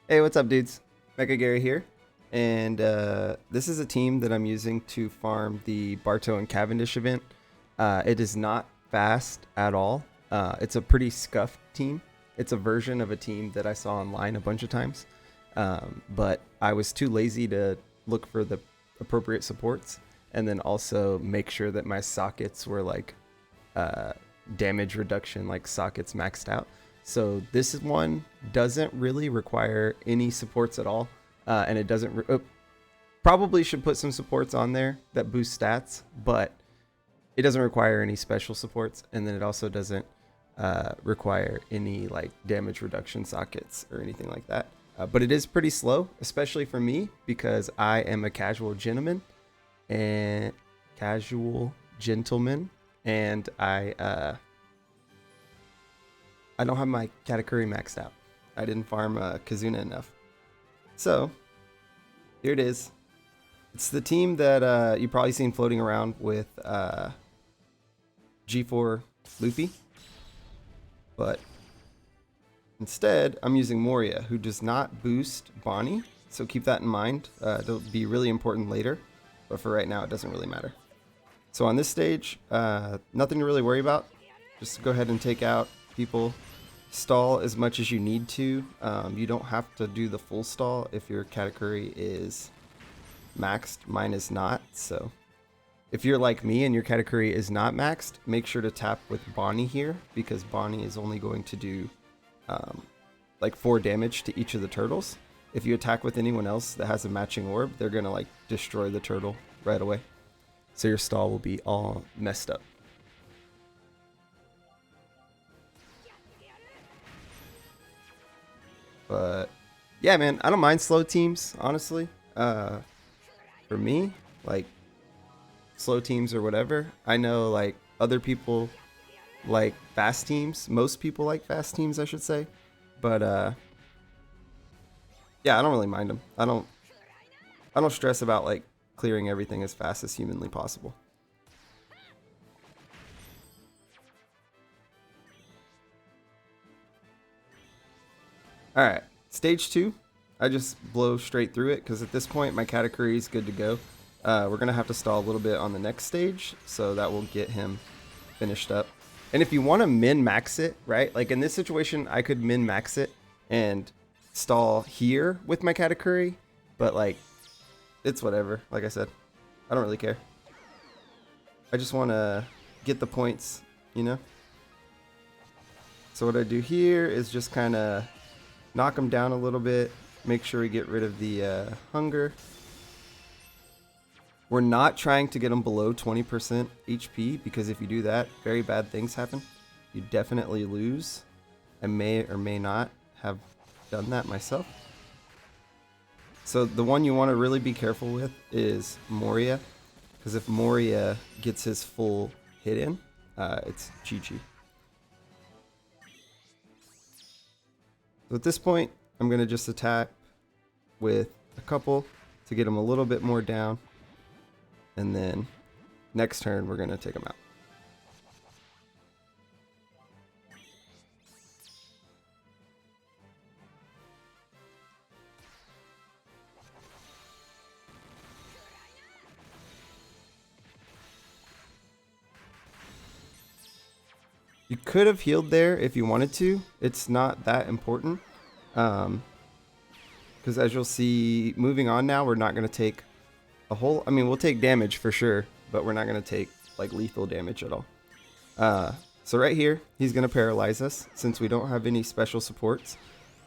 Hey, what's up, dudes? Mecha Gary here, and this is a team that I'm using to farm the Barto and Cavendish event. It is not fast at all. It's a pretty scuffed team. It's a version of a team that I saw online a bunch of times, but I was too lazy to look for the appropriate supports, and then also make sure that my sockets were like uh, damage reduction, like sockets maxed out. So this one doesn't really require any supports at all, and it doesn't probably should put some supports on there that boost stats, but it doesn't require any special supports, and then it also doesn't require any like damage reduction sockets or anything like that. But it is pretty slow, especially for me because I am a casual gentleman, and I don't have my Katakuri maxed out. I didn't farm Kazuna enough. So, here it is. It's the team that you've probably seen floating around with G4 Luffy. But instead, I'm using Moria, who does not boost Bonnie. So keep that in mind. It'll be really important later. But for right now, it doesn't really matter. So on this stage, nothing to really worry about. Just go ahead and take out people. Stall as much as you need to. You don't have to do the full stall if your Katakuri is maxed. Mine is not. So if you're like me and your Katakuri is not maxed, make sure to tap with Bonnie here, because Bonnie is only going to do like 4 damage to each of the turtles. If you attack with anyone else that has a matching orb, they're gonna like destroy the turtle right away. So your stall will be all messed up. But yeah, man, I don't mind slow teams, honestly. For me, like slow teams or whatever. I know like other people like fast teams. Most people like fast teams, I should say. But yeah, I don't really mind them. I don't stress about like clearing everything as fast as humanly possible. All right, stage 2. I just blow straight through it because at this point my Katakuri is good to go. We're gonna have to stall a little bit on the next stage, so that will get him finished up. And if you want to min max it, right? Like in this situation, I could min max it and stall here with my Katakuri, but like it's whatever. Like I said, I don't really care. I just want to get the points, you know? So what I do here is just kind of knock him down a little bit, make sure we get rid of the hunger. We're not trying to get him below 20% HP, because if you do that, very bad things happen. You definitely lose. I may or may not have done that myself. So the one you want to really be careful with is Moria, because if Moria gets his full hit in, it's GG. So at this point, I'm going to just attack with a couple to get him a little bit more down. And then next turn, we're going to take him out. You could have healed there if you wanted to. It's not that important. Because as you'll see, moving on now, we're not going to take a whole... I mean, we'll take damage for sure, but we're not going to take like lethal damage at all. So right here, he's going to paralyze us since we don't have any special supports.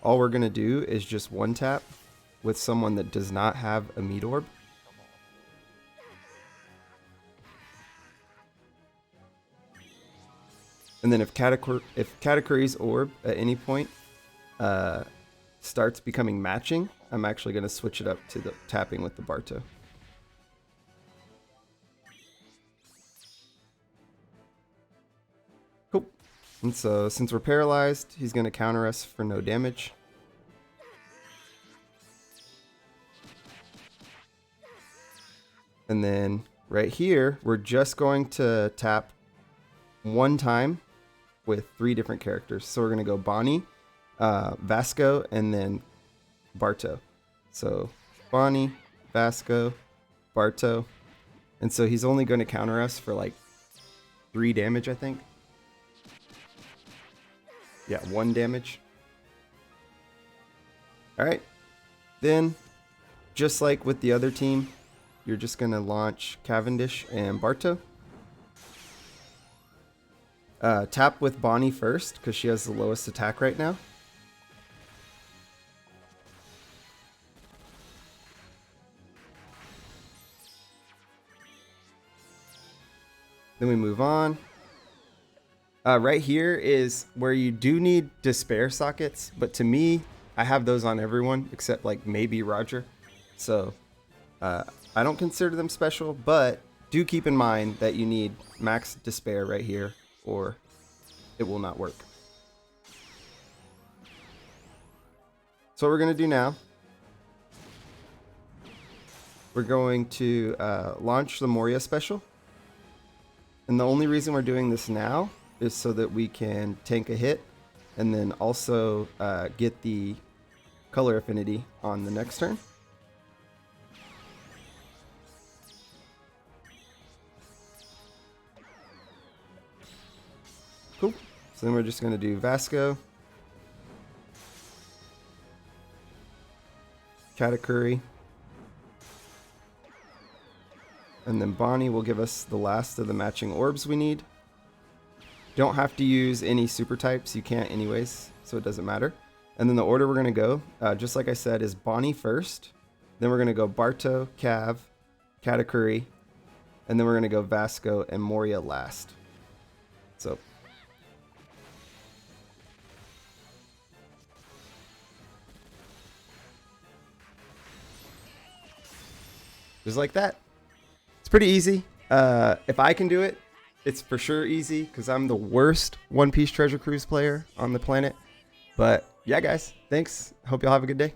All we're going to do is just one tap with someone that does not have a meat orb. And then if Katakuri's orb at any point starts becoming matching, I'm actually going to switch it up to the tapping with the Barto. Cool. And so since we're paralyzed, he's going to counter us for no damage. And then right here, we're just going to tap one time with 3 different characters. So we're going to go Bonnie, Vasco, and then Barto. So Bonnie, Vasco, Barto. And so he's only going to counter us for like 3 damage, I think. Yeah, 1 damage. All right. Then, just like with the other team, you're just going to launch Cavendish and Barto. Tap with Bonnie first, because she has the lowest attack right now. Then we move on. Right here is where you do need despair sockets, but to me, I have those on everyone except like maybe Roger. So I don't consider them special, but do keep in mind that you need max despair right here or it will not work. So what we're going to do now, we're going to launch the Moria special. And the only reason we're doing this now is so that we can tank a hit and then also get the color affinity on the next turn. Cool. So then we're just going to do Vasco, Katakuri, and then Bonnie will give us the last of the matching orbs we need. Don't have to use any super types, you can't anyways, so it doesn't matter. And then the order we're going to go, just like I said, is Bonnie first. Then we're going to go Barto, Cav, Katakuri, and then we're going to go Vasco and Moria last. So just like that. It's pretty easy. If I can do it, it's for sure easy because I'm the worst One Piece Treasure Cruise player on the planet. But yeah, guys, thanks. Hope y'all have a good day.